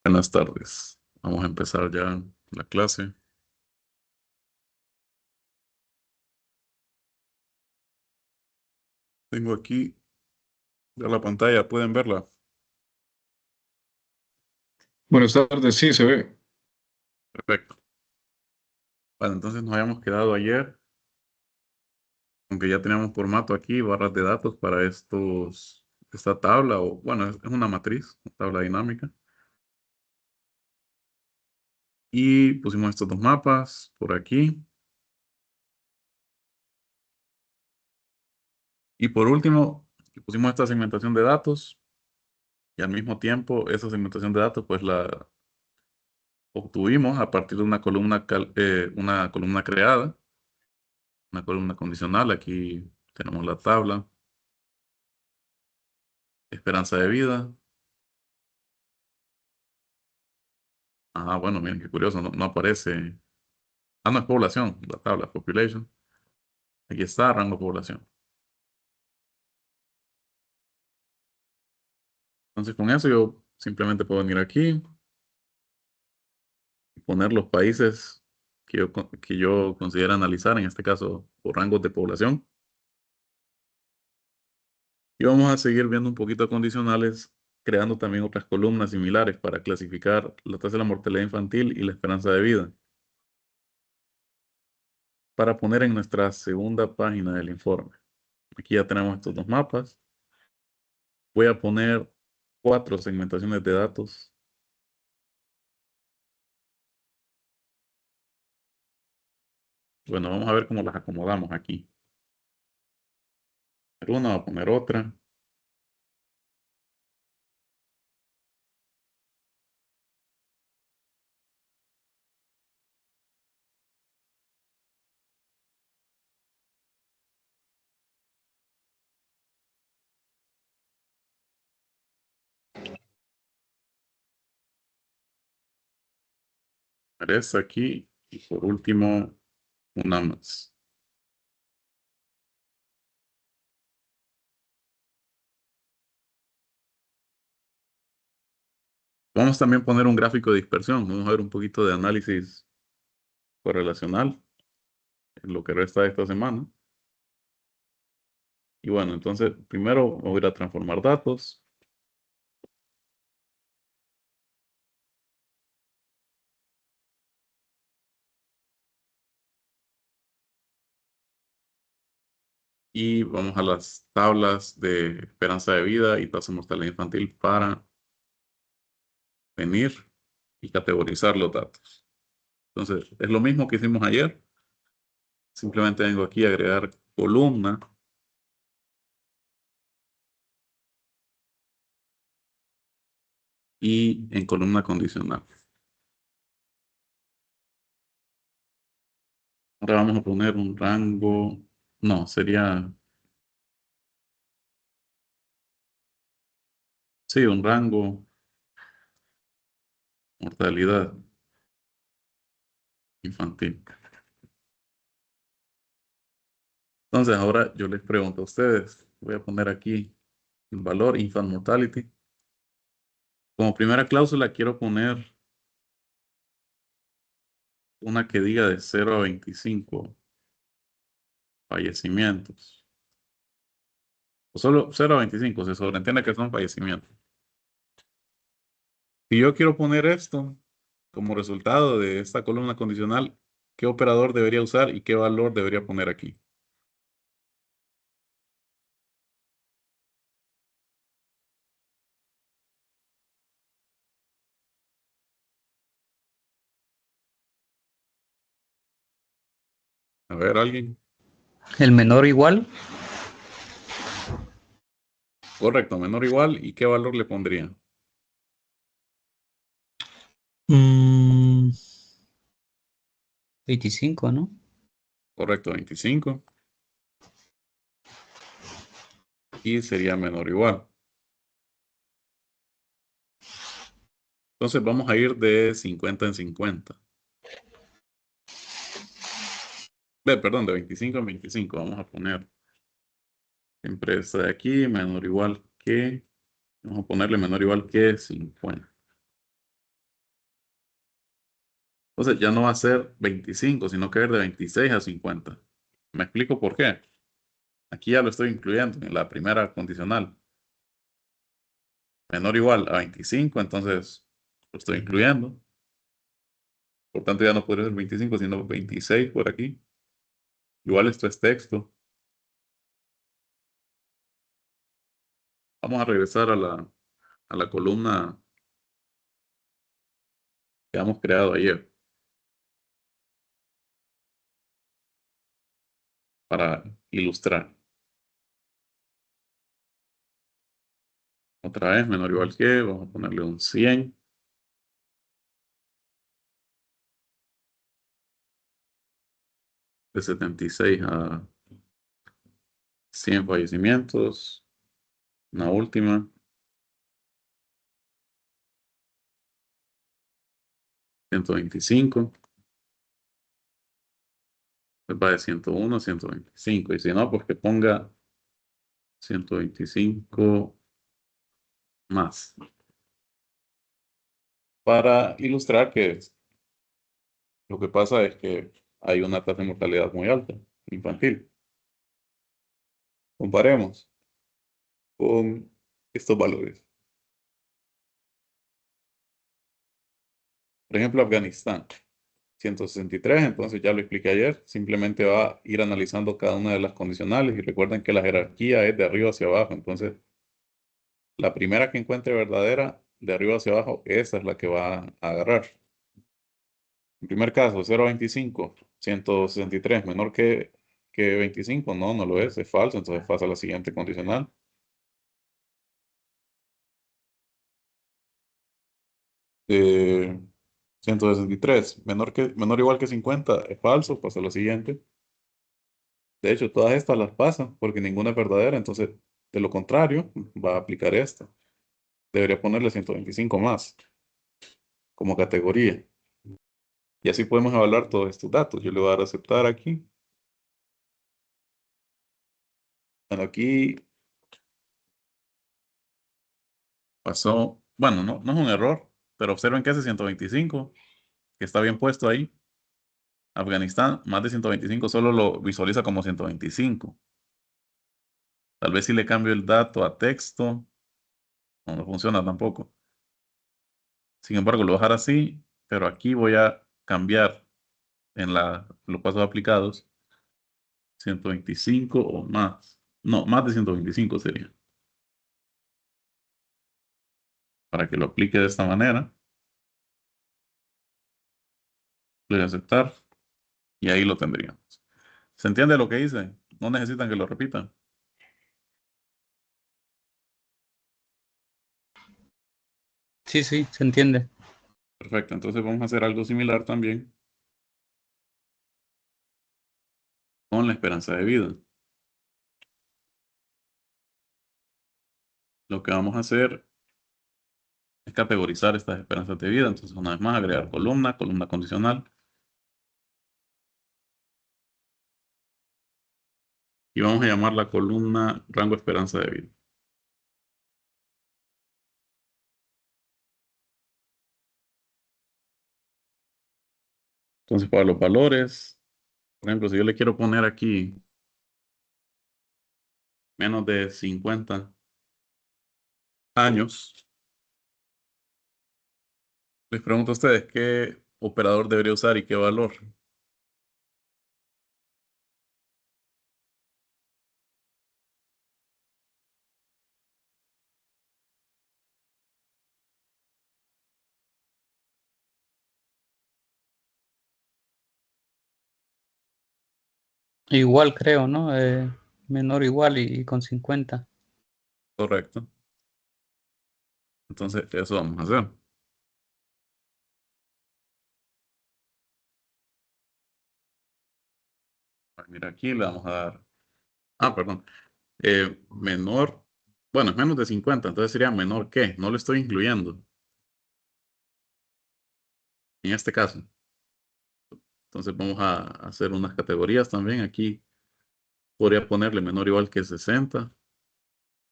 Buenas tardes. Vamos a empezar ya la clase. Tengo aquí ya la pantalla, ¿pueden verla? Buenas tardes, sí, se ve. Perfecto. Bueno, entonces nos habíamos quedado ayer, aunque ya teníamos formato aquí, barras de datos para esta tabla, o bueno, es una matriz, una tabla dinámica. Y pusimos estos dos mapas por aquí. Y por último, pusimos esta segmentación de datos. Y al mismo tiempo, esa segmentación de datos, pues la obtuvimos a partir de una columna creada, una columna condicional. Aquí tenemos la tabla, esperanza de vida. Ah, bueno, miren qué curioso, no aparece. Ah, no es población, la tabla, population. Aquí está, rango de población. Entonces, con eso yo simplemente puedo venir aquí y poner los países que yo considero analizar, en este caso, por rangos de población. Y vamos a seguir viendo un poquito de condicionales, creando también otras columnas similares para clasificar la tasa de la mortalidad infantil y la esperanza de vida. Para poner en nuestra segunda página del informe. Aquí ya tenemos estos dos mapas. Voy a poner 4 segmentaciones de datos. Bueno, vamos a ver cómo las acomodamos aquí. Una, voy a poner otra. Esta aquí. Y por último, una más. Vamos también a poner un gráfico de dispersión. Vamos a ver un poquito de análisis correlacional en lo que resta de esta semana. Y bueno, entonces primero voy a ir a transformar datos. Y vamos a las tablas de esperanza de vida y tasa de mortalidad infantil para venir y categorizar los datos. Entonces, es lo mismo que hicimos ayer. Simplemente vengo aquí a agregar columna. Y en columna condicional. Ahora vamos a poner un rango. No, sería. Sí, un rango. Mortalidad infantil. Entonces, ahora yo les pregunto a ustedes. Voy a poner aquí el valor infant mortality. Como primera cláusula, quiero poner una que diga de 0 a 25 fallecimientos. O solo 0 a 25, se sobreentiende que son fallecimientos. Si yo quiero poner esto como resultado de esta columna condicional, ¿qué operador debería usar y qué valor debería poner aquí? A ver, alguien. El menor o igual, Correcto, menor o igual. ¿Y qué valor le pondría? mm, 25, ¿no? Correcto, 25. Y sería menor o igual. Entonces vamos a ir de 50 en 50. Perdón, de 25 en 25. Vamos a poner siempre esta de aquí, menor o igual que. Vamos a ponerle menor o igual que 50. Entonces ya no va a ser 25, sino que va a ser de 26 a 50. ¿Me explico por qué? Aquí ya lo estoy incluyendo en la primera condicional. Menor o igual a 25, entonces lo estoy incluyendo. Por tanto, ya no podría ser 25, sino 26 por aquí. Igual esto es texto. Vamos a regresar a la columna que hemos creado ayer para ilustrar. Otra vez, menor o igual que, vamos a ponerle un 100. De 76 a 100 fallecimientos. Una última. 125. Pues va de 101 a 125. Y si no, pues que ponga 125 más. Para ilustrar que lo que pasa es que hay una tasa de mortalidad muy alta infantil. Comparemos con estos valores. Por ejemplo, Afganistán, 163, entonces ya lo expliqué ayer, simplemente va a ir analizando cada una de las condicionales y recuerden que la jerarquía es de arriba hacia abajo, entonces la primera que encuentre verdadera, de arriba hacia abajo, esa es la que va a agarrar. En primer caso, 0 a 25, 163, menor que 25, no lo es falso, entonces pasa a la siguiente condicional. 163, menor o igual que 50, es falso, pasa a la siguiente. De hecho, todas estas las pasan porque ninguna es verdadera, entonces, de lo contrario, va a aplicar esta. Debería ponerle 125 más como categoría. Y así podemos evaluar todos estos datos. Yo le voy a dar a aceptar aquí. Bueno, aquí pasó, bueno, no es un error, pero observen que ese 125, que está bien puesto ahí, Afganistán, más de 125, solo lo visualiza como 125. Tal vez si le cambio el dato a texto, no funciona tampoco. Sin embargo, lo voy a dejar así, pero aquí voy a cambiar en los pasos aplicados 125 o más. No, más de 125 sería. Para que lo aplique de esta manera. Le voy a aceptar y ahí lo tendríamos. ¿Se entiende lo que hice? No necesitan que lo repitan. Sí, sí, se entiende. Perfecto, entonces vamos a hacer algo similar también con la esperanza de vida. Lo que vamos a hacer es categorizar estas esperanzas de vida. Entonces, una vez más, agregar columna, columna condicional. Y vamos a llamar la columna rango esperanza de vida. Entonces, para los valores, por ejemplo, si yo le quiero poner aquí menos de 50 años, les pregunto a ustedes qué operador debería usar y qué valor. Igual creo, ¿no? Menor igual y con 50. Correcto. Entonces, eso vamos a hacer. Mira, aquí le vamos a dar. Ah, perdón. Menor. Bueno, es menos de 50, entonces sería menor que. No lo estoy incluyendo. En este caso. Entonces vamos a hacer unas categorías también. Aquí podría ponerle menor o igual que 60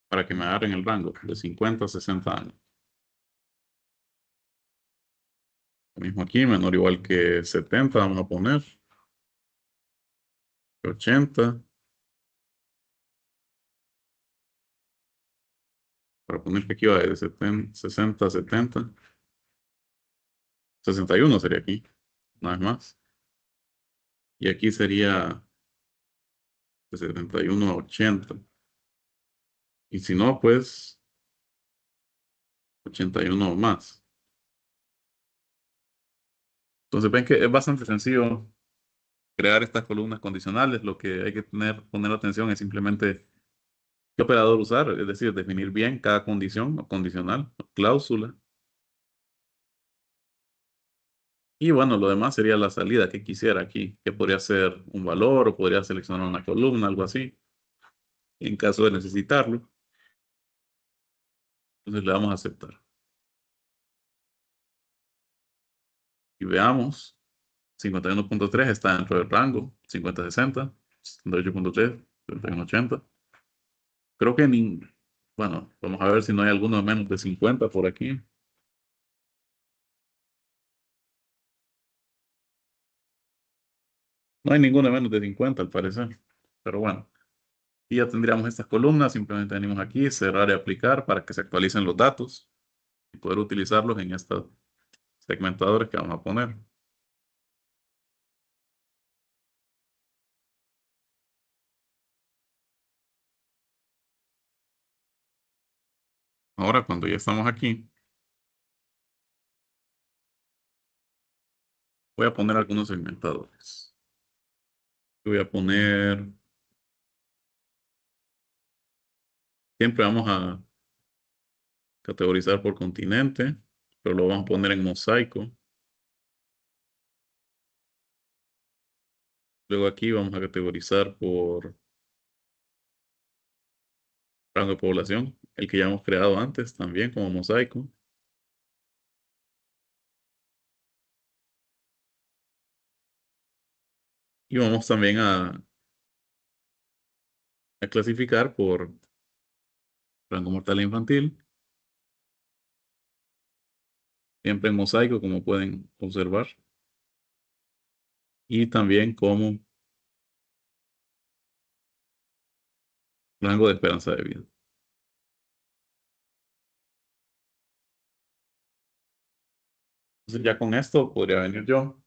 para que me agarren el rango de 50 a 60 años. Lo mismo aquí, menor o igual que 70, vamos a poner. 80. Para poner que aquí va de 70, 60, 70. 61 sería aquí, una vez más. Y aquí sería de 71 a 80. Y si no, pues 81 o más. Entonces ven que es bastante sencillo crear estas columnas condicionales. Lo que hay que poner atención es simplemente qué operador usar, es decir, definir bien cada condición o condicional o cláusula. Y bueno, lo demás sería la salida que quisiera aquí, que podría ser un valor o podría seleccionar una columna, algo así, en caso de necesitarlo. Entonces le damos a aceptar. Y veamos, 51.3 está dentro del rango, 50-60, 78.3, 71-80. Creo que bueno, vamos a ver si no hay alguno menos de 50 por aquí. No hay ninguno menos de 50 al parecer. Pero bueno, y ya tendríamos estas columnas. Simplemente venimos aquí, cerrar y aplicar para que se actualicen los datos y poder utilizarlos en estos segmentadores que vamos a poner. Ahora, cuando ya estamos aquí, voy a poner algunos segmentadores. Voy a poner, siempre vamos a categorizar por continente, pero lo vamos a poner en mosaico. Luego aquí vamos a categorizar por rango de población, el que ya hemos creado antes también como mosaico. Y vamos también a clasificar por rango mortal e infantil, siempre en mosaico, como pueden observar, y también como rango de esperanza de vida. Entonces ya con esto podría venir yo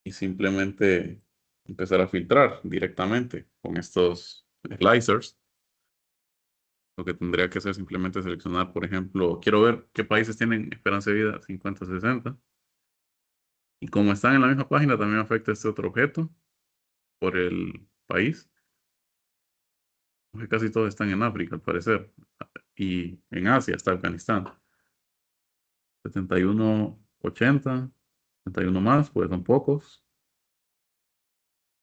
y simplemente empezar a filtrar directamente con estos slicers. Lo que tendría que hacer es simplemente seleccionar, por ejemplo, quiero ver qué países tienen esperanza de vida 50-60. Y como están en la misma página, también afecta este otro objeto por el país. Porque casi todos están en África, al parecer. Y en Asia está Afganistán. 71-80. 71 más, pues son pocos.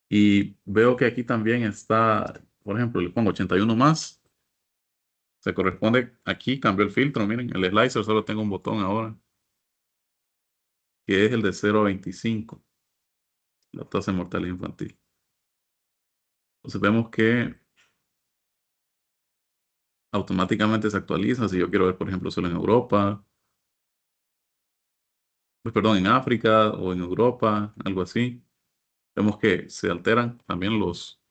Y veo que aquí también está, por ejemplo, le pongo 81 más. Se corresponde aquí, cambió el filtro. Miren, el slicer solo tengo un botón ahora, que es el de 0 a 25, la tasa de mortalidad infantil. Entonces vemos que automáticamente se actualiza. Si yo quiero ver, por ejemplo, solo en Europa, pues perdón, en África o en Europa, algo así. Vemos que se alteran también los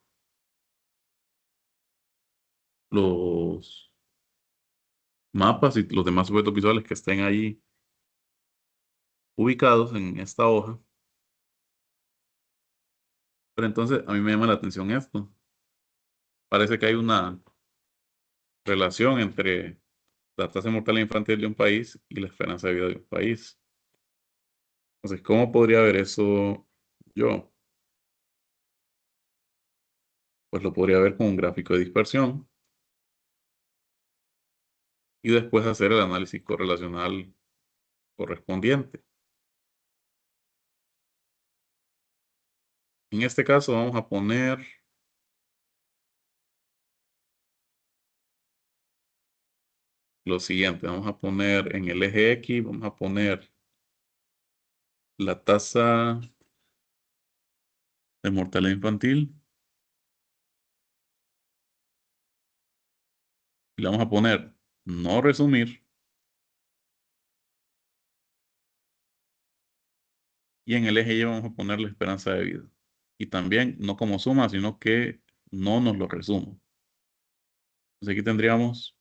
mapas y los demás objetos visuales que estén ahí ubicados en esta hoja. Pero entonces a mí me llama la atención esto. Parece que hay una relación entre la tasa de mortalidad infantil de un país y la esperanza de vida de un país. Entonces, ¿cómo podría ver eso yo? Pues lo podría ver con un gráfico de dispersión y después hacer el análisis correlacional correspondiente. En este caso vamos a poner lo siguiente. Vamos a poner en el eje X, vamos a poner la tasa de mortalidad infantil y le vamos a poner no resumir Y en el eje Y vamos a poner la esperanza de vida. Y también no como suma, sino que no nos lo resuma. Entonces aquí tendríamos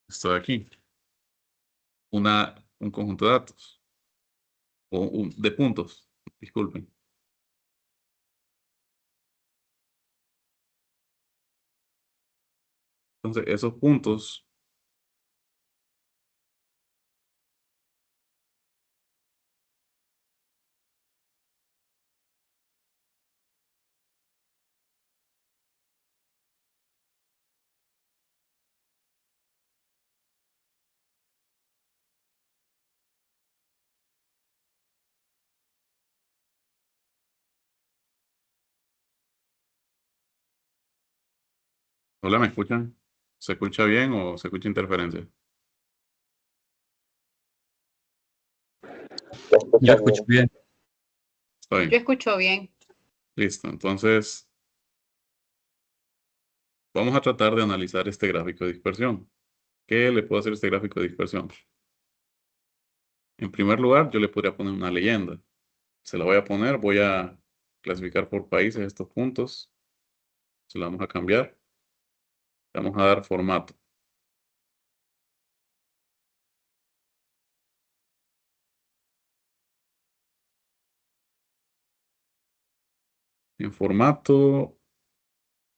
esto de aquí. Un conjunto de datos. O de puntos. Disculpen. Entonces esos puntos hola, ¿me escuchan? ¿Se escucha bien o se escucha interferencia? Yo escucho bien. Está Yo bien. escucho bien. Listo. Entonces, vamos a tratar de analizar este gráfico de dispersión. ¿Qué le puedo hacer a este gráfico de dispersión? En primer lugar, yo le podría poner una leyenda. Se la voy a poner, voy a clasificar por países estos puntos. Se la vamos a cambiar. Le vamos a dar formato. En formato,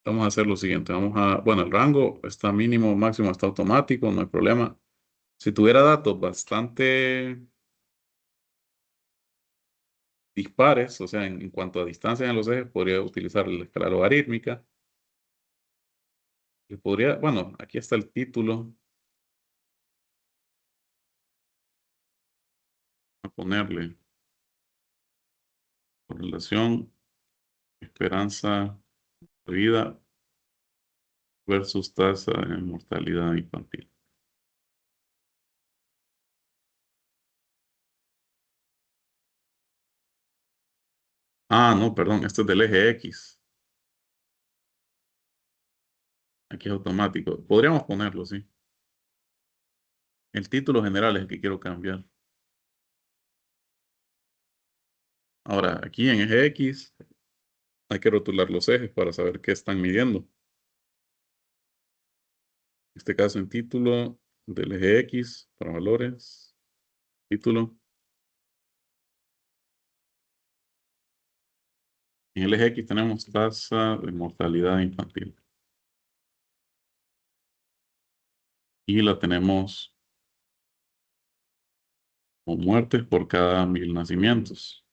vamos a hacer lo siguiente. Bueno, el rango está mínimo, máximo está automático, no hay problema. Si tuviera datos bastante dispares, o sea, en cuanto a distancia en los ejes, podría utilizar la escala logarítmica. Bueno, aquí está el título. A ponerle correlación, esperanza de vida versus tasa de mortalidad infantil. Ah, no, perdón, esto es del eje X. Aquí es automático. Podríamos ponerlo, sí. El título general es el que quiero cambiar. Ahora, aquí en eje X hay que rotular los ejes para saber qué están midiendo. En este caso, en título del eje X para valores. Título. En el eje X tenemos tasa de mortalidad infantil. Y la tenemos o muertes por cada 1000 nacimientos.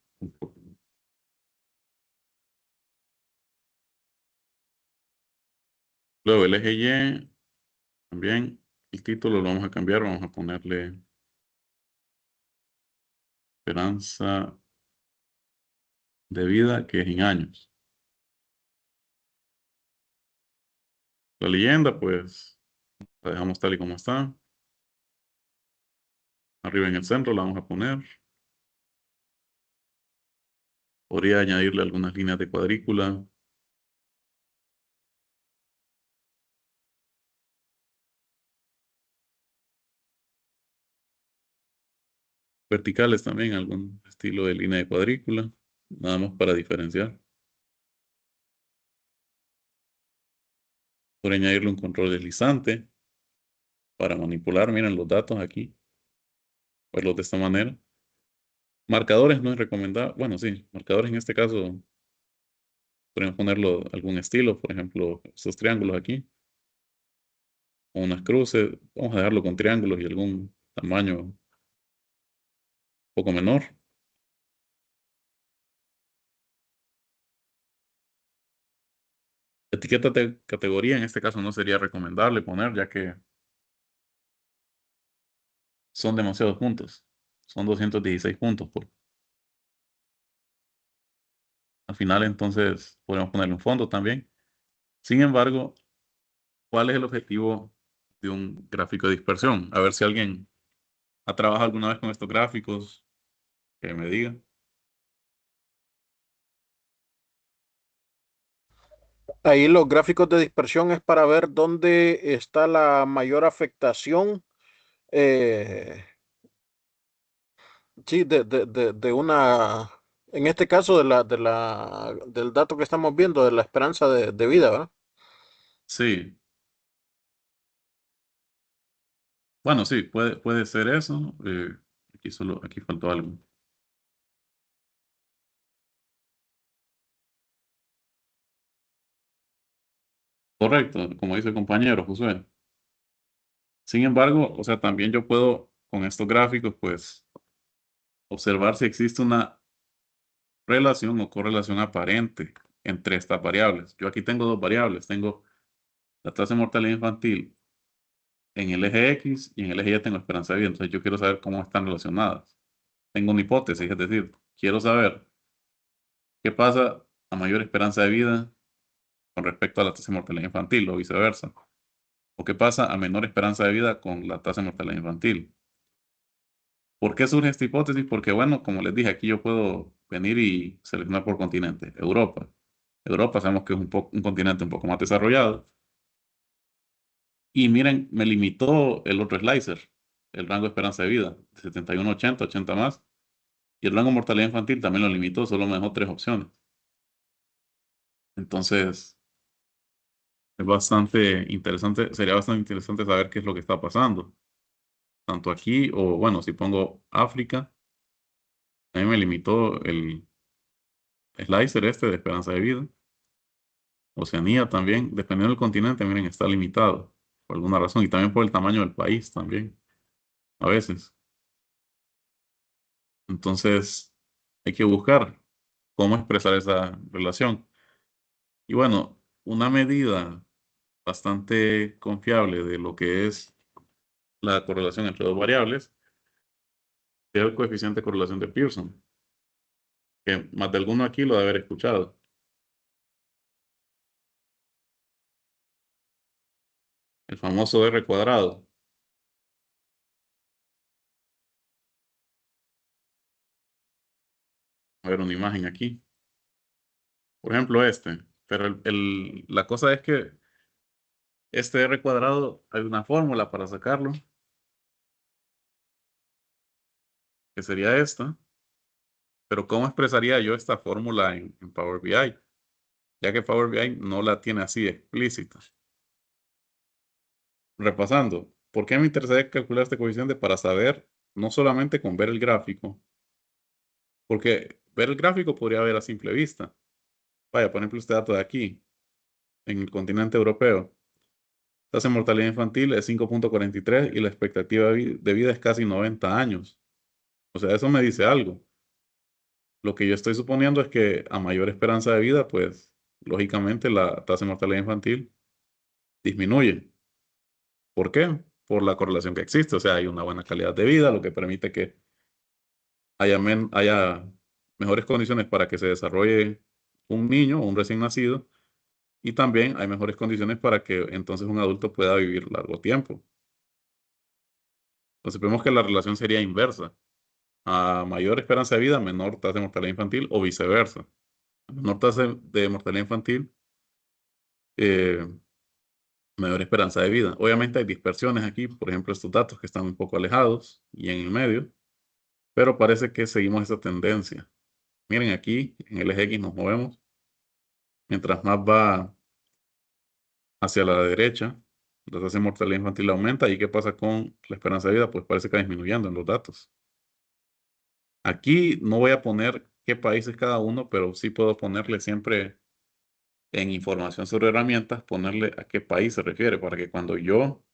Luego el eje Y, también el título lo vamos a cambiar, vamos a ponerle esperanza de vida, que es en años. La leyenda, pues, la dejamos tal y como está. Arriba en el centro la vamos a poner. Podría añadirle algunas líneas de cuadrícula. Verticales también, algún estilo de línea de cuadrícula. Nada más para diferenciar. Podría añadirle un control deslizante para manipular, miren los datos aquí. Verlos de esta manera. Marcadores no es recomendable. Bueno, sí, marcadores en este caso podríamos ponerlo algún estilo, por ejemplo, estos triángulos aquí. O unas cruces. Vamos a dejarlo con triángulos y algún tamaño un poco menor. Etiqueta de categoría en este caso no sería recomendable poner, ya que son demasiados puntos. Son 216 puntos. Al final, entonces, podemos ponerle un fondo también. Sin embargo, ¿cuál es el objetivo de un gráfico de dispersión? A ver si alguien ha trabajado alguna vez con estos gráficos, que me diga. Ahí los gráficos de dispersión es para ver dónde está la mayor afectación sí, de una, en este caso del dato que estamos viendo, de la esperanza de vida, ¿verdad? Sí, bueno, sí, puede ser eso. Aquí faltó algo. Correcto, como dice el compañero Josué. Sin embargo, o sea, también yo puedo con estos gráficos, pues, observar si existe una relación o correlación aparente entre estas variables. Yo aquí tengo dos variables. Tengo la tasa de mortalidad infantil en el eje X y en el eje Y tengo esperanza de vida. Entonces yo quiero saber cómo están relacionadas. Tengo una hipótesis, es decir, quiero saber qué pasa a mayor esperanza de vida con respecto a la tasa de mortalidad infantil o viceversa. O qué pasa a menor esperanza de vida con la tasa de mortalidad infantil. ¿Por qué surge esta hipótesis? Porque, bueno, como les dije, aquí yo puedo venir y seleccionar por continente. Europa. Europa sabemos que es un continente un poco más desarrollado. Y miren, me limitó el otro slicer, el rango de esperanza de vida, de 71 a 80, 80 más. Y el rango de mortalidad infantil también lo limitó, solo me dejó tres opciones. Entonces, es bastante interesante, sería bastante interesante saber qué es lo que está pasando. Tanto aquí o, bueno, si pongo África, a mí me limitó el slicer este de esperanza de vida. Oceanía también, dependiendo del continente, miren, está limitado por alguna razón y también por el tamaño del país también, a veces. Entonces, hay que buscar cómo expresar esa relación. Y bueno, una medida bastante confiable de lo que es la correlación entre dos variables es el coeficiente de correlación de Pearson, que más de alguno aquí lo debe haber escuchado. El famoso R cuadrado. A ver una imagen aquí. Por ejemplo, este. Pero la cosa es que este R cuadrado, hay una fórmula para sacarlo, que sería esta. Pero ¿cómo expresaría yo esta fórmula en Power BI? Ya que Power BI no la tiene así explícita. Repasando, ¿por qué me interesaría calcular este coeficiente? Para saber, no solamente con ver el gráfico, porque ver el gráfico podría ver a simple vista. Vaya, por ejemplo, este dato de aquí, en el continente europeo. Tasa de mortalidad infantil es 5,43 y la expectativa de vida es casi 90 años. O sea, eso me dice algo. Lo que yo estoy suponiendo es que a mayor esperanza de vida, pues lógicamente la tasa de mortalidad infantil disminuye. ¿Por qué? Por la correlación que existe. O sea, hay una buena calidad de vida, lo que permite que haya mejores condiciones para que se desarrolle un niño o un recién nacido. Y también hay mejores condiciones para que entonces un adulto pueda vivir largo tiempo. Entonces vemos que la relación sería inversa. A mayor esperanza de vida, menor tasa de mortalidad infantil o viceversa. A menor tasa de mortalidad infantil, eh, mayor esperanza de vida. Obviamente hay dispersiones aquí, por ejemplo, estos datos que están un poco alejados y en el medio, pero parece que seguimos esa tendencia. Miren aquí, en el eje X nos movemos. Mientras más va hacia la derecha, la tasa de mortalidad infantil aumenta. ¿Y qué pasa con la esperanza de vida? Pues parece que va disminuyendo en los datos. Aquí no voy a poner qué país es cada uno, pero sí puedo ponerle siempre en información sobre herramientas, ponerle a qué país se refiere, para que cuando yo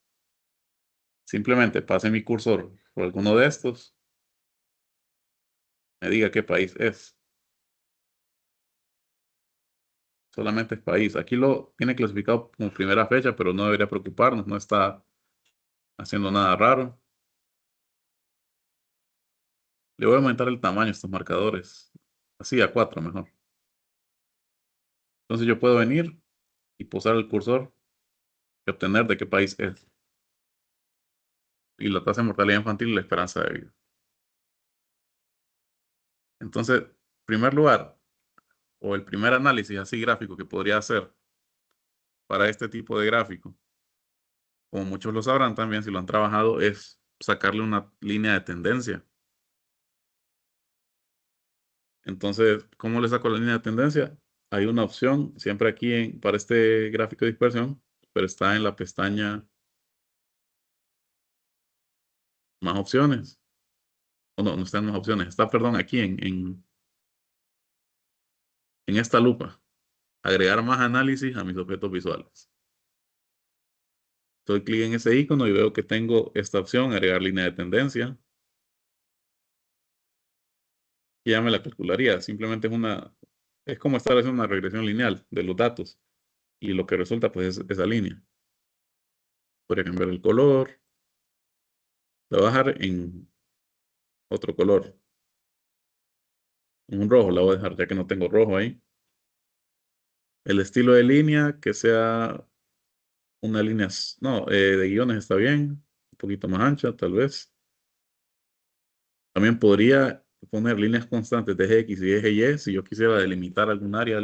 simplemente pase mi cursor por alguno de estos, me diga qué país es. Solamente es país. Aquí lo tiene clasificado como primera fecha, pero no debería preocuparnos, no está haciendo nada raro. Le voy a aumentar el tamaño a estos marcadores, así a 4 mejor. Entonces yo puedo venir y posar el cursor y obtener de qué país es. Y la tasa de mortalidad infantil y la esperanza de vida. Entonces, en primer lugar, o el primer análisis así gráfico que podría hacer para este tipo de gráfico, como muchos lo sabrán también si lo han trabajado, es sacarle una línea de tendencia. Entonces, ¿cómo le saco la línea de tendencia? Hay una opción siempre aquí para este gráfico de dispersión, pero está en la pestaña más opciones. O no, no está en más opciones. Está, perdón, aquí en esta lupa. Agregar más análisis a mis objetos visuales. Doy clic en ese icono y veo que tengo esta opción, agregar línea de tendencia. Y ya me la calcularía. Simplemente es como estar haciendo una regresión lineal de los datos. Y lo que resulta, pues, es esa línea. Podría cambiar el color. La voy a dejar en otro color. En un rojo la voy a dejar, ya que no tengo rojo ahí. El estilo de línea, que sea una línea, no, de guiones está bien. Un poquito más ancha, tal vez. También podría poner líneas constantes de eje X y eje Y si yo quisiera delimitar algún área.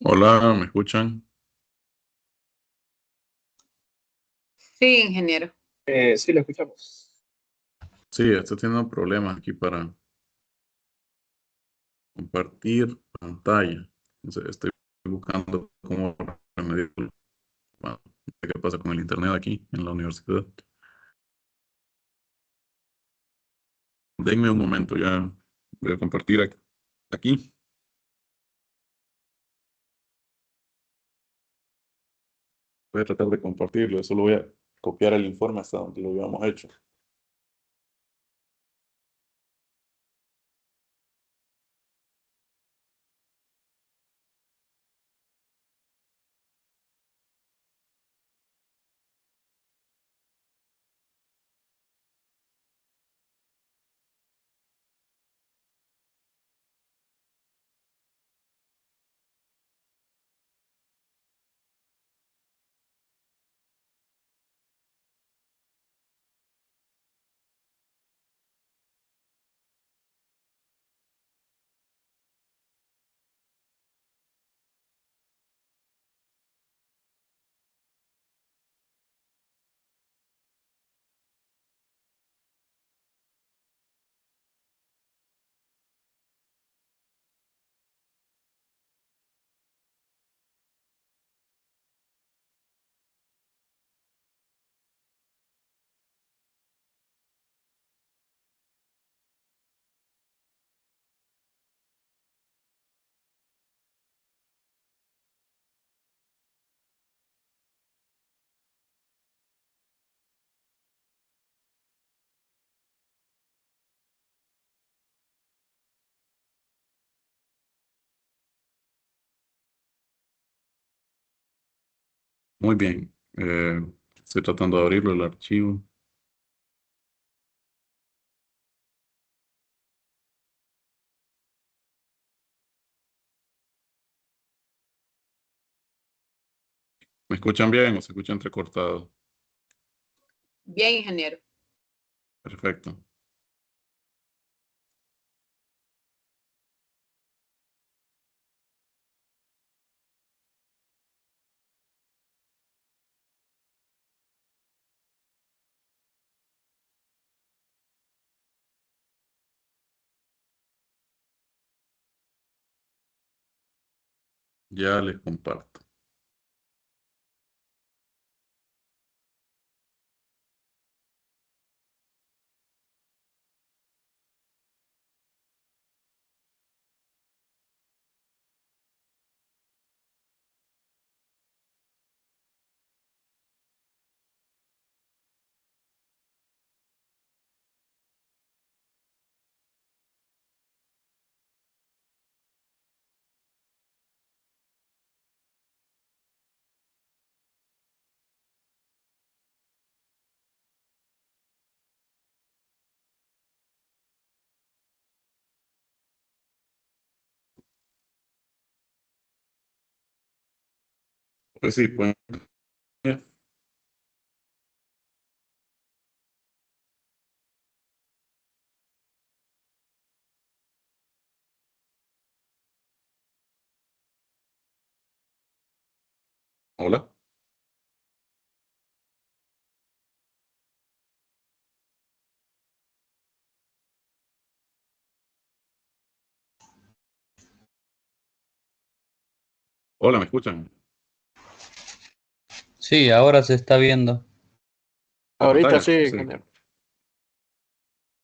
Hola, ¿me escuchan? Sí, ingeniero. Sí, lo escuchamos. Sí, estoy teniendo problemas aquí para compartir pantalla. Entonces, estoy buscando cómo remediarlo. Bueno, no sé qué pasa con el internet aquí en la universidad. Denme un momento, ya voy a compartir aquí. Voy a tratar de compartirlo. Solo voy a copiar el informe hasta donde lo habíamos hecho. Muy bien. Estoy tratando de abrirlo, el archivo. ¿Me escuchan bien o se escucha entrecortado? Bien, ingeniero. Perfecto. Ya les comparto. Pues sí, pues. Hola. Hola, ¿me escuchan? Sí, ahora se está viendo. La Ahorita pantalla. sí, Sí. ingeniero.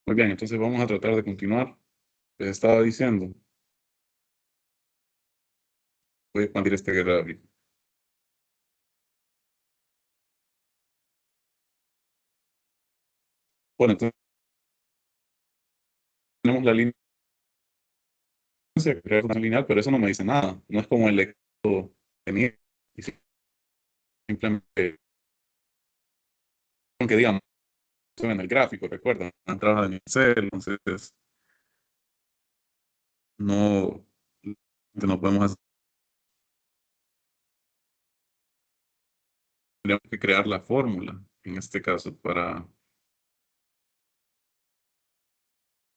Muy bien, entonces vamos a tratar de continuar. Les estaba diciendo, voy a expandir este gráfico. Bueno, entonces tenemos la línea, crear una lineal, pero eso no me dice nada. No es como el lector tenía. Y simplemente, aunque digamos, en el gráfico, recuerdan, han trabajado en Excel, entonces no, no podemos hacer, tenemos que crear la fórmula, en este caso, para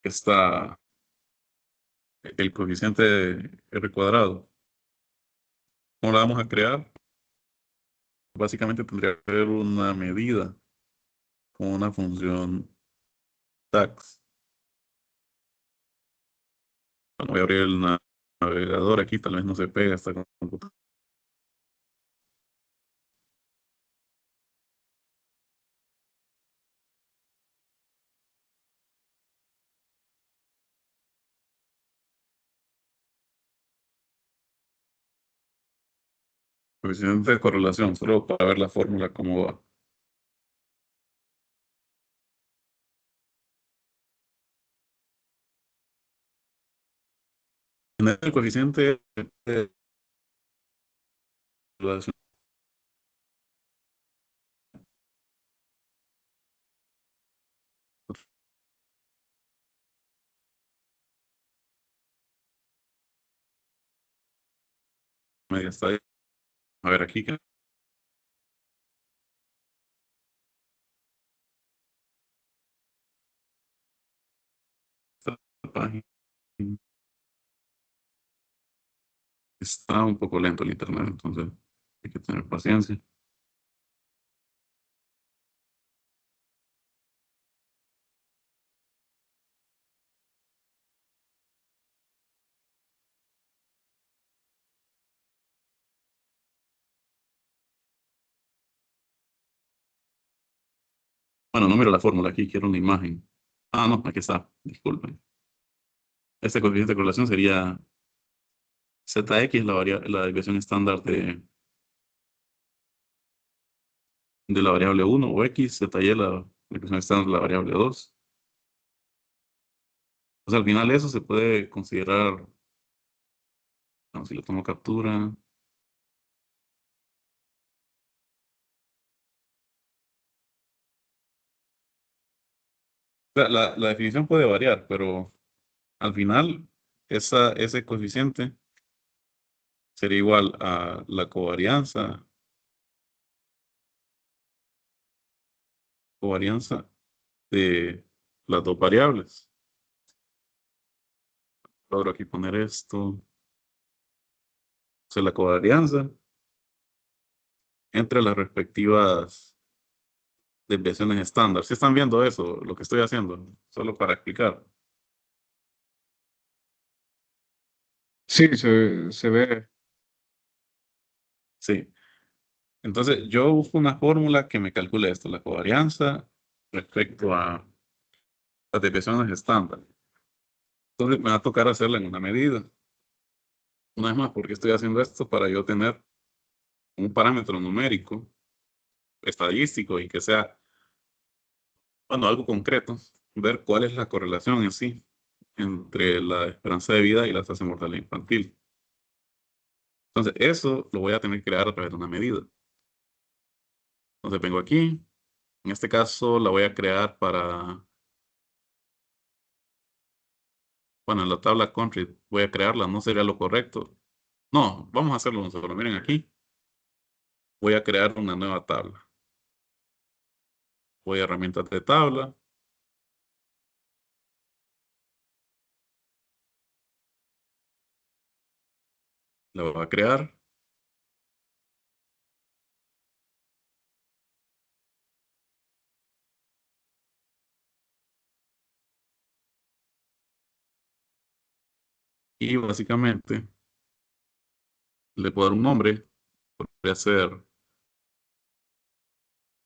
esta, el coeficiente R cuadrado. ¿Cómo la vamos a crear? Básicamente tendría que haber una medida con una función tax. Bueno, voy a abrir el navegador aquí, tal vez no se pega esta computadora. Coeficiente de correlación, solo para ver la fórmula cómo va. En el coeficiente de correlación media está ahí. A ver aquí que esta página está un poco lento el internet, entonces hay que tener paciencia. Bueno, no miro la fórmula aquí, quiero una imagen. Ah, no, aquí está, disculpen. Este coeficiente de correlación sería ZX, la desviación estándar de la variable 1, o X, ZY, la desviación estándar de la variable 2. O sea, al final eso se puede considerar, vamos, si le tomo captura. La definición puede variar, pero al final ese coeficiente sería igual a la covarianza de las dos variables. Logro aquí poner esto. O sea, la covarianza entre las respectivas desviaciones estándar. ¿Sí están viendo eso, lo que estoy haciendo? Solo para explicar. Sí, se ve. Sí. Entonces, yo busco una fórmula que me calcule esto, la covarianza respecto a las desviaciones estándar. Entonces, me va a tocar hacerla en una medida. Una vez más, ¿por qué estoy haciendo esto? Para yo tener un parámetro numérico, estadístico y que sea, bueno, algo concreto, ver cuál es la correlación en sí entre la esperanza de vida y la tasa de mortalidad infantil. Entonces, eso lo voy a tener que crear a través de una medida. Entonces, vengo aquí. En este caso, la voy a crear para, bueno, en la tabla country voy a crearla, no sería lo correcto. No, vamos a hacerlo nosotros. Miren aquí. Voy a crear una nueva tabla. Voy a herramientas de tabla. La voy a crear. Y básicamente le puedo dar un nombre. Podría ser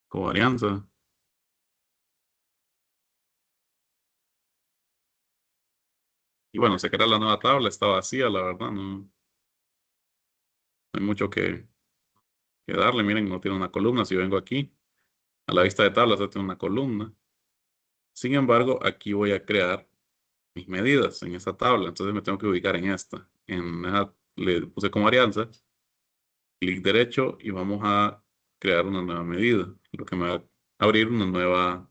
covarianza. Y bueno, se crea la nueva tabla. Está vacía, la verdad. No hay mucho que darle. Miren, no tiene una columna. Si yo vengo aquí, a la vista de tablas, ya tiene una columna. Sin embargo, aquí voy a crear mis medidas en esta tabla. Entonces me tengo que ubicar en esta. Le puse como varianza. Clic derecho y vamos a crear una nueva medida. Lo que me va a abrir una nueva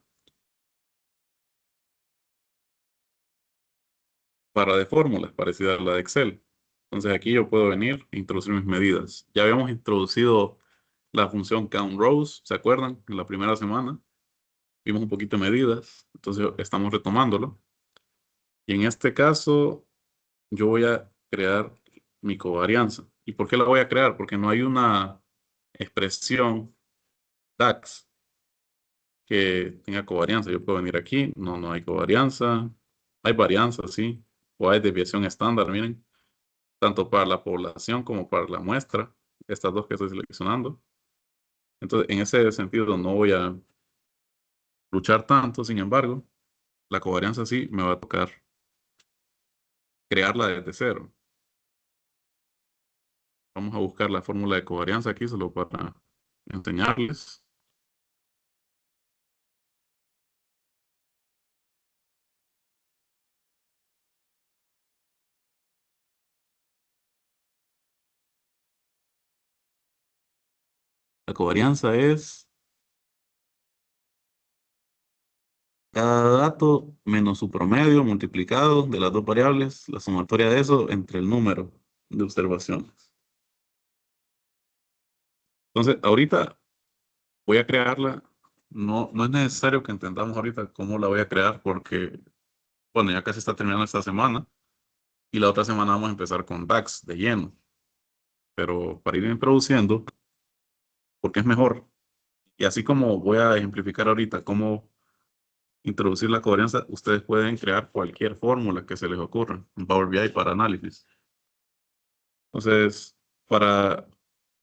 barra de fórmulas parecida a la de Excel. Entonces aquí yo puedo venir e introducir mis medidas. Ya habíamos introducido la función count rows, ¿se acuerdan? En la primera semana vimos un poquito de medidas, entonces estamos retomándolo. Y en este caso yo voy a crear mi covarianza. ¿Y por qué la voy a crear? Porque no hay una expresión DAX que tenga covarianza. Yo puedo venir aquí, no hay covarianza. Hay varianza, sí. O hay desviación estándar, miren. Tanto para la población como para la muestra. Estas dos que estoy seleccionando. Entonces, en ese sentido, no voy a luchar tanto. Sin embargo, la covarianza sí me va a tocar crearla desde cero. Vamos a buscar la fórmula de covarianza aquí solo para enseñarles. La covarianza es cada dato menos su promedio multiplicado de las dos variables, la sumatoria de eso entre el número de observaciones. Entonces, ahorita voy a crearla. No es necesario que entendamos ahorita cómo la voy a crear porque, bueno, ya casi está terminando esta semana y la otra semana vamos a empezar con DAX de lleno. Pero para ir introduciendo, porque es mejor. Y así como voy a ejemplificar ahorita cómo introducir la covarianza, ustedes pueden crear cualquier fórmula que se les ocurra en Power BI para análisis. Entonces, para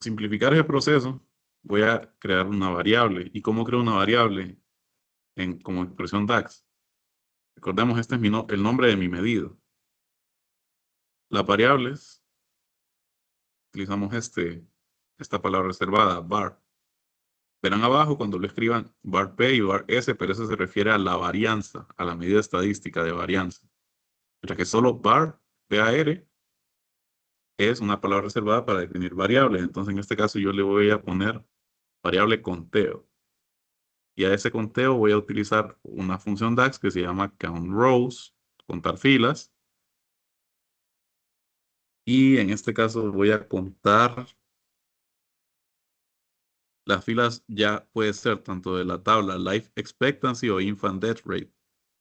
simplificar ese proceso, voy a crear una variable. ¿Y cómo creo una variable como expresión DAX? Recordemos, este es el nombre de mi medida. Las variables, utilizamos esta palabra reservada, var. Verán abajo cuando lo escriban var P y var S, pero eso se refiere a la varianza, a la medida estadística de varianza. Mientras que solo var, var, es una palabra reservada para definir variables. Entonces, en este caso, yo le voy a poner variable conteo. Y a ese conteo voy a utilizar una función DAX que se llama count rows, contar filas. Y en este caso voy a contar las filas, ya puede ser tanto de la tabla Life Expectancy o Infant Death Rate,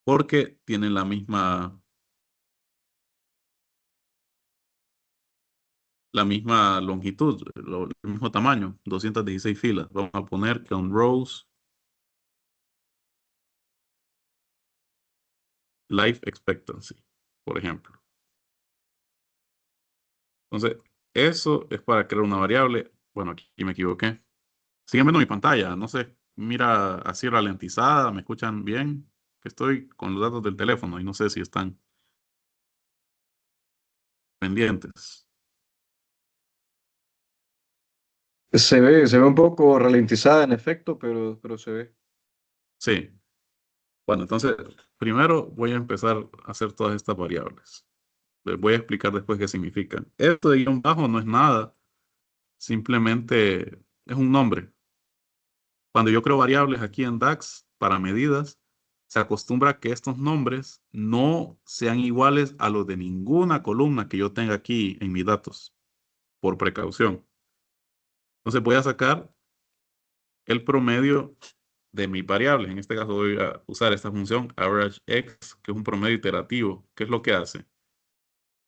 porque tienen la misma longitud, el mismo tamaño, 216 filas. Vamos a poner count rows Life Expectancy, por ejemplo. Entonces, eso es para crear una variable. Bueno, aquí me equivoqué. Siguen viendo mi pantalla, no sé, mira así ralentizada, ¿me escuchan bien? Que estoy con los datos del teléfono y no sé si están pendientes. Se ve un poco ralentizada en efecto, pero se ve. Sí. Bueno, entonces, primero voy a empezar a hacer todas estas variables. Les voy a explicar después qué significan. Esto de guión bajo no es nada, simplemente es un nombre. Cuando yo creo variables aquí en DAX para medidas, se acostumbra a que estos nombres no sean iguales a los de ninguna columna que yo tenga aquí en mis datos, por precaución. Entonces voy a sacar el promedio de mis variables. En este caso voy a usar esta función averageX, que es un promedio iterativo. ¿Qué es lo que hace?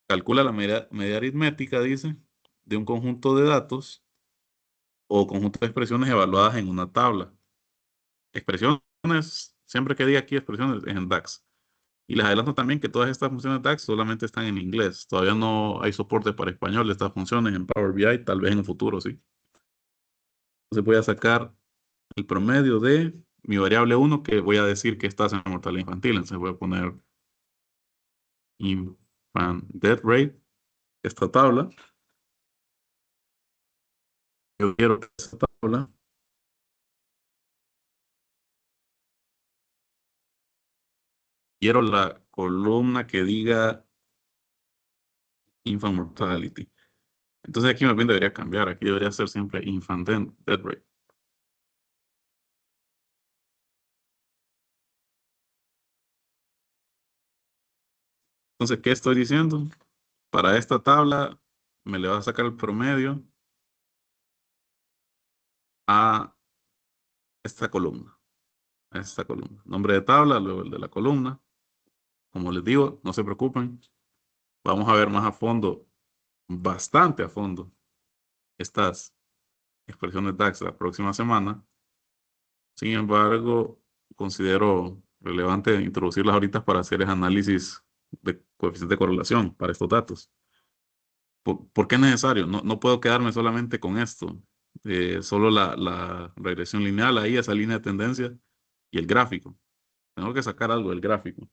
Calcula la media aritmética, dice, de un conjunto de datos o conjunto de expresiones evaluadas en una tabla. Expresiones, siempre que diga aquí expresiones, es en DAX. Y les adelanto también que todas estas funciones DAX solamente están en inglés. Todavía no hay soporte para español de estas funciones en Power BI, tal vez en el futuro, sí. Entonces voy a sacar el promedio de mi variable 1, que voy a decir que está en mortalidad infantil. Entonces voy a poner infant death rate, esta tabla. Yo quiero que esta tabla quiero la columna que diga infant mortality. Entonces aquí más bien debería cambiar. Aquí debería ser siempre infant death rate. Entonces, ¿qué estoy diciendo? Para esta tabla me le va a sacar el promedio a esta columna. A esta columna. Nombre de tabla, luego el de la columna. Como les digo, no se preocupen. Vamos a ver más a fondo, bastante a fondo, estas expresiones DAX la próxima semana. Sin embargo, considero relevante introducirlas ahorita para hacer el análisis de coeficiente de correlación para estos datos. ¿Por qué es necesario? No puedo quedarme solamente con esto. Solo la regresión lineal ahí, esa línea de tendencia y el gráfico. Tengo que sacar algo del gráfico.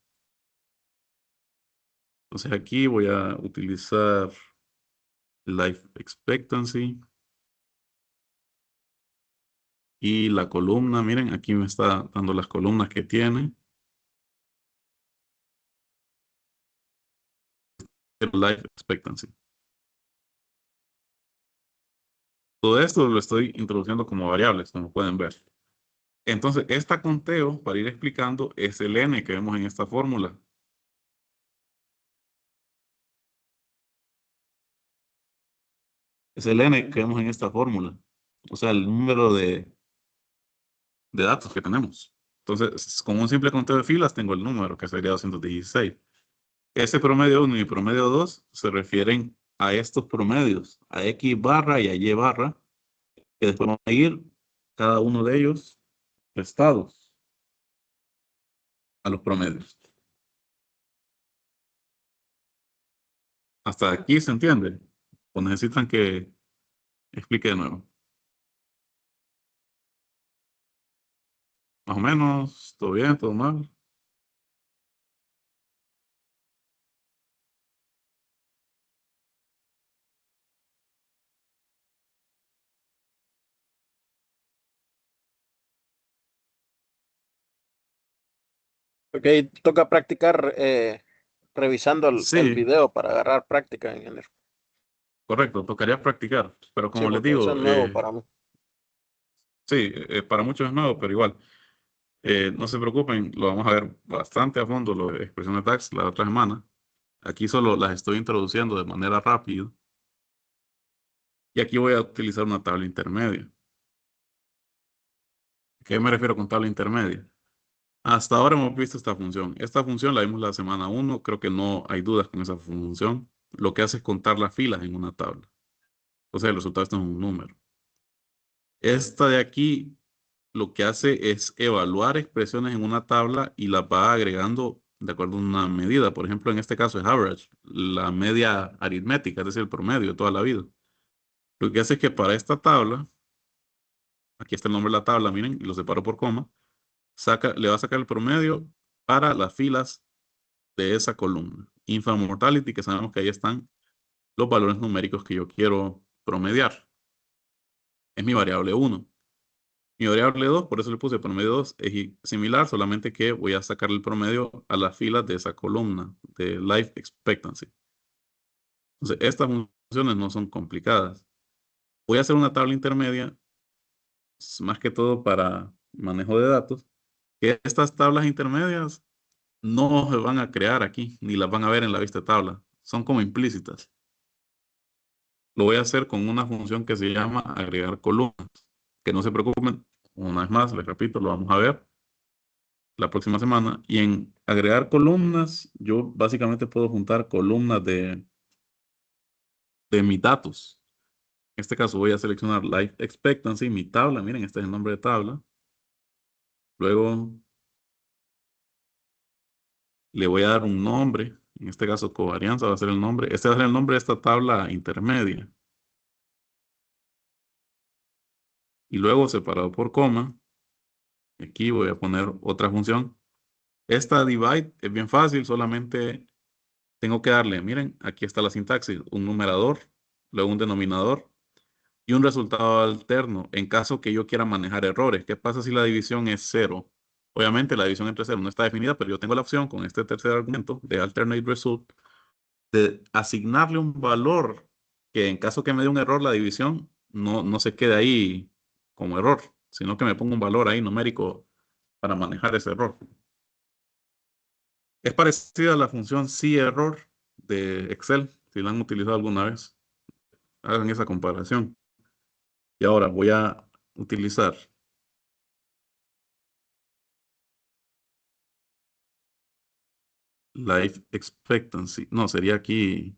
Entonces aquí voy a utilizar Life Expectancy. Y la columna, miren, aquí me está dando las columnas que tiene. Life Expectancy. Todo esto lo estoy introduciendo como variables, como pueden ver. Entonces, esta conteo, para ir explicando, es el N que vemos en esta fórmula. Es el N que vemos en esta fórmula. O sea, el número de datos que tenemos. Entonces, con un simple conteo de filas, tengo el número, que sería 216. Ese promedio 1 y promedio 2 se refieren a estos promedios, a X barra y a Y barra, que después van a ir cada uno de ellos prestados a los promedios. ¿Hasta aquí se entiende? ¿O necesitan que explique de nuevo? Más o menos, ¿todo bien? ¿Todo mal? Ok, toca practicar revisando el Sí, video para agarrar práctica, ingeniero. correcto, tocaría practicar. Pero Sí, como les porque eso digo, es nuevo para mí. sí, para muchos es nuevo, pero igual, no se preocupen, lo vamos a ver bastante a fondo, lo de expresiones DAX la otra semana. Aquí solo las estoy introduciendo de manera rápida. Y aquí voy a utilizar una tabla intermedia. ¿Qué me refiero con tabla intermedia? Hasta ahora hemos visto esta función. Esta función la vimos la semana 1. Creo que no hay dudas con esa función. Lo que hace es contar las filas en una tabla. Entonces el resultado está en un número. Esta de aquí lo que hace es evaluar expresiones en una tabla y las va agregando de acuerdo a una medida. Por ejemplo, en este caso es average, la media aritmética, es decir, el promedio de toda la vida. Lo que hace es que para esta tabla, aquí está el nombre de la tabla, miren, y lo separo por coma, le va a sacar el promedio para las filas de esa columna. Infant mortality, que sabemos que ahí están los valores numéricos que yo quiero promediar. Es mi variable 1. Mi variable 2, por eso le puse promedio 2, es similar, solamente que voy a sacar el promedio a las filas de esa columna de life expectancy. Entonces, estas funciones no son complicadas. Voy a hacer una tabla intermedia, más que todo para manejo de datos, que estas tablas intermedias no se van a crear aquí, ni las van a ver en la vista de tabla. Son como implícitas. Lo voy a hacer con una función que se llama agregar columnas. Que no se preocupen, una vez más, les repito, lo vamos a ver la próxima semana. Y en agregar columnas, yo básicamente puedo juntar columnas de mis datos. En este caso voy a seleccionar Life Expectancy, mi tabla. Miren, este es el nombre de tabla. Luego le voy a dar un nombre. En este caso, covarianza va a ser el nombre. Este va a ser el nombre de esta tabla intermedia. Y luego separado por coma. Aquí voy a poner otra función. Esta divide es bien fácil, solamente tengo que darle, miren, aquí está la sintaxis, un numerador, luego un denominador y un resultado alterno en caso que yo quiera manejar errores. ¿Qué pasa si la división es 0? Obviamente la división entre 0 no está definida, pero yo tengo la opción con este tercer argumento de alternate result de asignarle un valor que en caso que me dé un error la división no se quede ahí como error, sino que me ponga un valor ahí numérico para manejar ese error. Es parecida a la función error de Excel, si la han utilizado alguna vez. Hagan esa comparación. Y ahora voy a utilizar life expectancy. No, sería aquí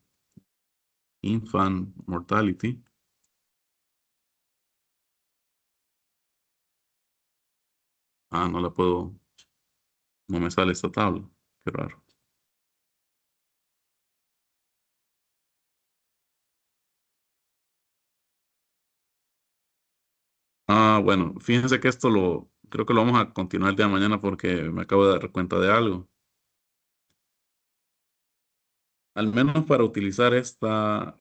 infant mortality. No la puedo, no me sale esta tabla. Qué raro. Bueno, fíjense que creo que lo vamos a continuar el día de mañana porque me acabo de dar cuenta de algo. Al menos para utilizar esta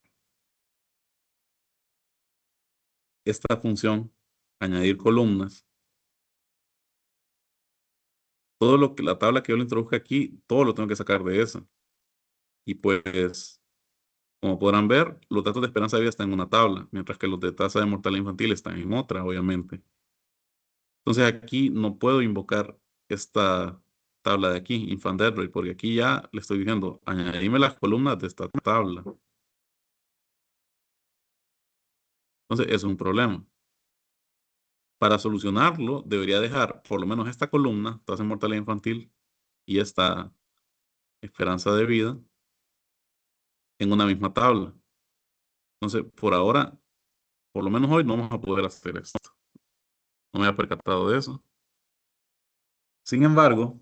función, añadir columnas, todo la tabla que yo le introduzca aquí, todo lo tengo que sacar de esa. Y pues, como podrán ver, los datos de esperanza de vida están en una tabla, mientras que los de tasa de mortalidad infantil están en otra, obviamente. Entonces aquí no puedo invocar esta tabla de aquí, Infant Death Rate, porque aquí ya le estoy diciendo, añadime las columnas de esta tabla. Entonces, eso es un problema. Para solucionarlo, debería dejar por lo menos esta columna, tasa de mortalidad infantil, y esta esperanza de vida en una misma tabla. Entonces, por ahora, por lo menos hoy, no vamos a poder hacer esto. No me había percatado de eso. Sin embargo,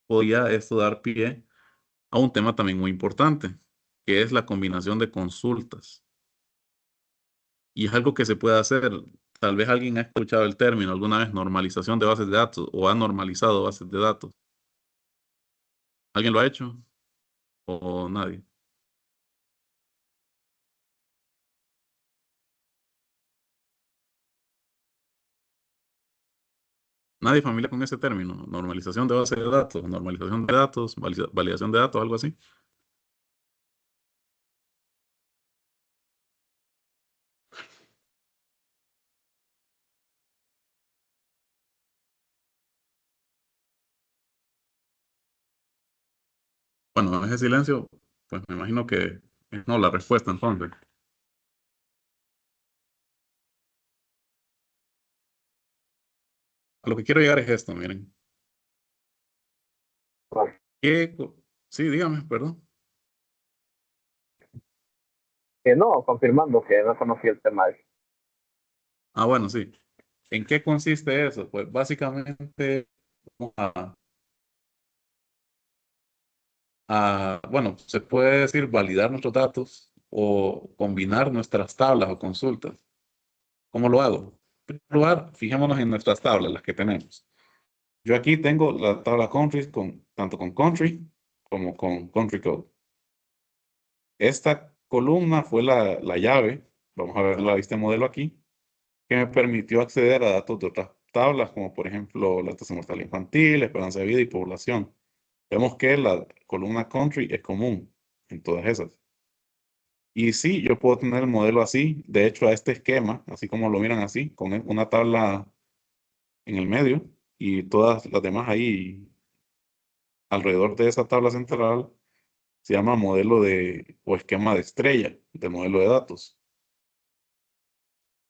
podría esto dar pie a un tema también muy importante, que es la combinación de consultas. Y es algo que se puede hacer. Tal vez alguien ha escuchado el término alguna vez, normalización de bases de datos, o ha normalizado bases de datos. ¿Alguien lo ha hecho? ¿O nadie? Nadie familiar con ese término. Normalización de base de datos, normalización de datos, validación de datos, algo así. Bueno, ese silencio, pues me imagino que es no la respuesta entonces. A lo que quiero llegar es esto, miren. ¿Qué Sí, dígame, perdón. Que no, confirmando que no conocí el tema. Bueno, sí. ¿En qué consiste eso? Pues básicamente vamos bueno, se puede decir validar nuestros datos o combinar nuestras tablas o consultas. ¿Cómo lo hago? En primer lugar, fijémonos en nuestras tablas, las que tenemos. Yo aquí tengo la tabla country tanto con country como con country code. Esta columna fue la llave, vamos a ver la vista de modelo aquí, que me permitió acceder a datos de otras tablas, como por ejemplo la tasa de mortalidad infantil, esperanza de vida y población. Vemos que la columna country es común en todas esas. Y sí, yo puedo tener el modelo así, de hecho a este esquema, así como lo miran así, con una tabla en el medio y todas las demás ahí alrededor de esa tabla central, se llama modelo o esquema de estrella de modelo de datos.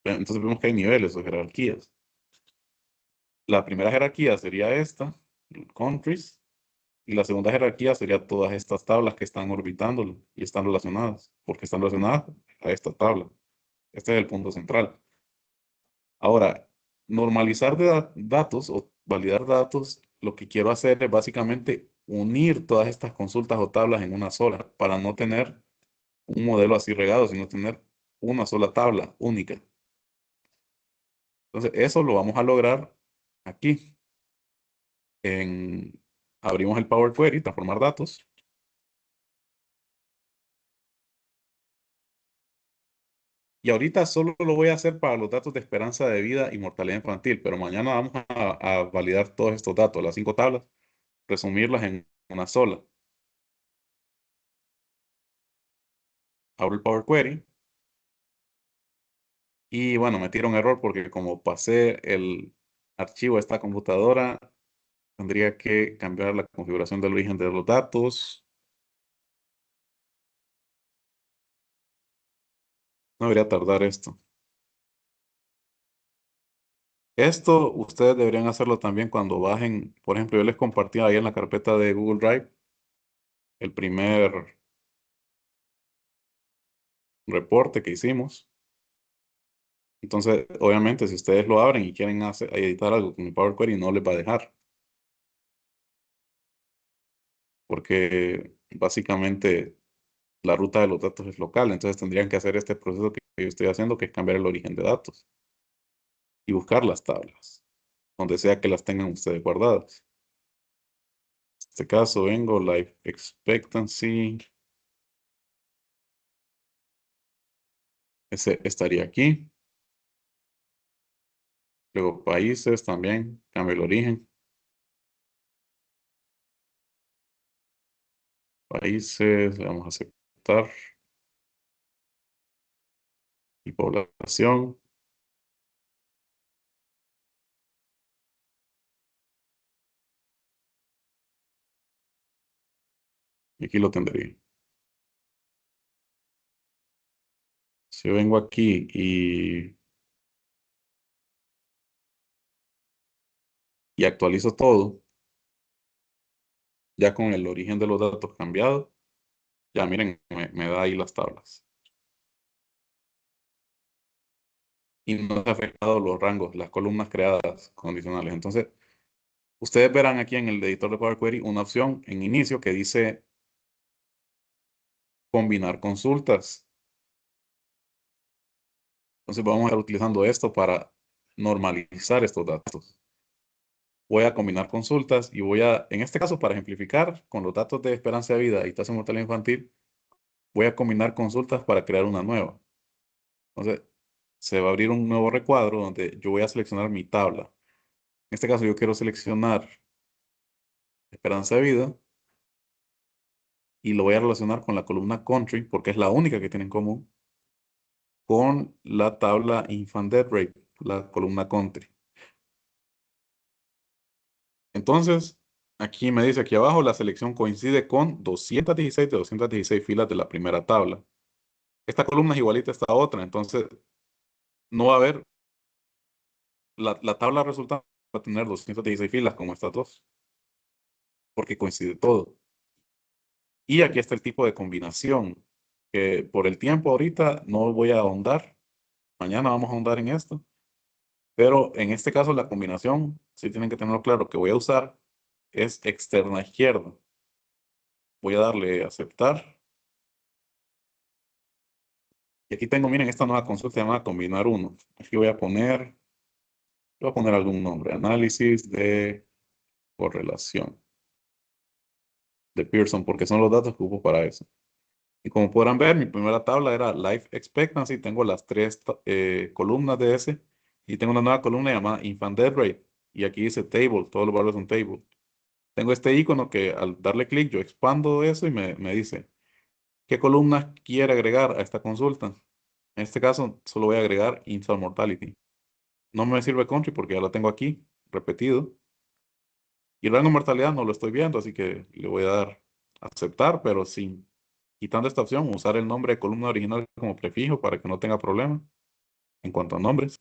Entonces vemos que hay niveles o jerarquías. La primera jerarquía sería esta, countries, y la segunda jerarquía sería todas estas tablas que están orbitándolo y están relacionadas, porque están relacionadas a esta tabla. Este es el punto central. Ahora, normalizar datos o validar datos, lo que quiero hacer es básicamente unir todas estas consultas o tablas en una sola, para no tener un modelo así regado, sino tener una sola tabla única. Entonces, eso lo vamos a lograr aquí. Abrimos el Power Query, transformar datos. Y ahorita solo lo voy a hacer para los datos de esperanza de vida y mortalidad infantil, pero mañana vamos a validar todos estos datos, las 5 tablas, resumirlas en una sola. Abro el Power Query. Y bueno, metieron un error porque como pasé el archivo a esta computadora, tendría que cambiar la configuración del origen de los datos. No debería tardar esto. Esto ustedes deberían hacerlo también cuando bajen. Por ejemplo, yo les compartí ahí en la carpeta de Google Drive el primer reporte que hicimos. Entonces, obviamente, si ustedes lo abren y quieren editar algo con el Power Query, no les va a dejar. Porque básicamente la ruta de los datos es local. Entonces tendrían que hacer este proceso que yo estoy haciendo, que es cambiar el origen de datos y buscar las tablas, donde sea que las tengan ustedes guardadas. En este caso vengo, Life Expectancy. Ese estaría aquí. Luego países también, cambio el origen. Países, le vamos a aceptar. Y población. Y aquí lo tendría. Si yo vengo aquí y actualizo todo, ya con el origen de los datos cambiado, ya miren, me da ahí las tablas. Y no se ha afectado los rangos, las columnas creadas condicionales. Entonces, ustedes verán aquí en el editor de Power Query una opción en inicio que dice combinar consultas. Entonces vamos a estar utilizando esto para normalizar estos datos. Voy a combinar consultas y voy a, en este caso, para ejemplificar con los datos de esperanza de vida y tasa de mortalidad infantil, voy a combinar consultas para crear una nueva. Entonces, se va a abrir un nuevo recuadro donde yo voy a seleccionar mi tabla. En este caso, yo quiero seleccionar esperanza de vida y lo voy a relacionar con la columna country porque es la única que tiene en común con la tabla infant death rate, la columna country. Entonces, aquí me dice aquí abajo, la selección coincide con 216 de 216 filas de la primera tabla. Esta columna es igualita a esta otra, entonces no va a haber, la tabla resultante va a tener 216 filas como estas dos, porque coincide todo. Y aquí está el tipo de combinación, que por el tiempo ahorita no voy a ahondar. Mañana vamos a ahondar en esto. Pero en este caso la combinación, sí tienen que tenerlo claro, que voy a usar es externa izquierda. Voy a darle a aceptar. Y aquí tengo, miren, esta nueva consulta llamada combinar uno. Aquí voy a poner algún nombre. Análisis de correlación de Pearson, porque son los datos que uso para eso. Y como podrán ver, mi primera tabla era Life Expectancy. Tengo las tres columnas de ese. Y tengo una nueva columna llamada Infant Death Rate. Y aquí dice Table, todos los valores son Table. Tengo este icono que al darle clic yo expando eso y me dice qué columnas quiere agregar a esta consulta. En este caso solo voy a agregar Infant Mortality. No me sirve Country porque ya lo tengo aquí repetido. Y el rango de mortalidad no lo estoy viendo, así que le voy a dar aceptar, pero sin quitando esta opción, usar el nombre de columna original como prefijo para que no tenga problema en cuanto a nombres.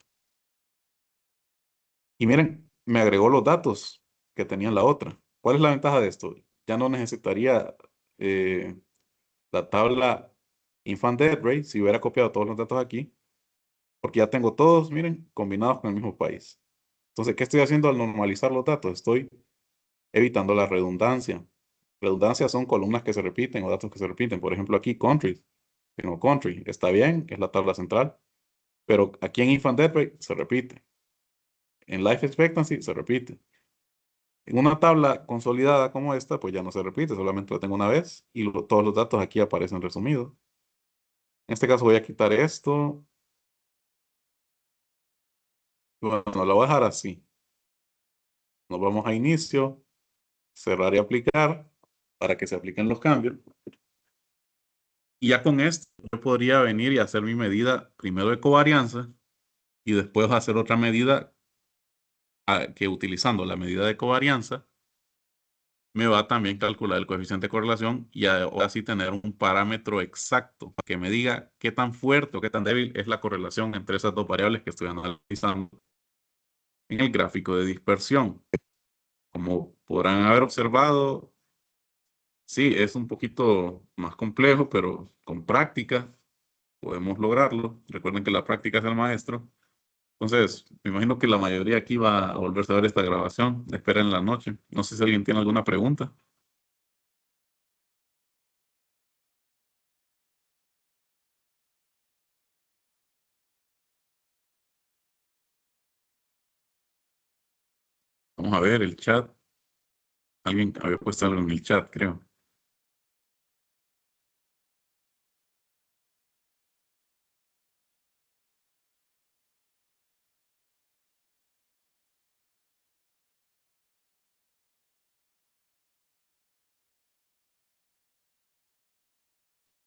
Y miren, me agregó los datos que tenía en la otra. ¿Cuál es la ventaja de esto? Ya no necesitaría la tabla Infant Death Rate si hubiera copiado todos los datos aquí, porque ya tengo todos, miren, combinados con el mismo país. Entonces, ¿qué estoy haciendo al normalizar los datos? Estoy evitando la redundancia. Redundancia son columnas que se repiten o datos que se repiten. Por ejemplo, aquí countries. Tengo country. Está bien, es la tabla central. Pero aquí en Infant Death Rate se repite. En Life Expectancy se repite. En una tabla consolidada como esta, pues ya no se repite, solamente la tengo una vez y todos los datos aquí aparecen resumidos. En este caso voy a quitar esto. Bueno, la voy a dejar así. Nos vamos a inicio, cerrar y aplicar para que se apliquen los cambios. Y ya con esto yo podría venir y hacer mi medida primero de covarianza y después hacer otra medida que utilizando la medida de covarianza me va a también calcular el coeficiente de correlación y ahora sí tener un parámetro exacto que me diga qué tan fuerte o qué tan débil es la correlación entre esas dos variables que estoy analizando en el gráfico de dispersión. Como podrán haber observado, sí, es un poquito más complejo, pero con práctica podemos lograrlo. Recuerden que la práctica es el maestro. Entonces, me imagino que la mayoría aquí va a volverse a ver esta grabación. Esperen la noche. No sé si alguien tiene alguna pregunta. Vamos a ver el chat. Alguien había puesto algo en el chat, creo.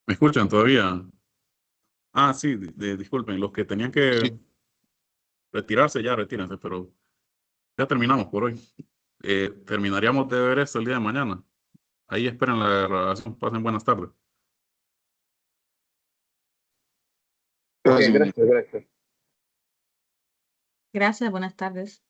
¿Me escuchan todavía? Ah, sí, disculpen, los que tenían que Sí. retirarse ya, retírense, pero ya terminamos por hoy. Terminaríamos de ver esto el día de mañana. Ahí esperen la grabación. Pasen buenas tardes. Ok, gracias, gracias. Gracias, buenas tardes.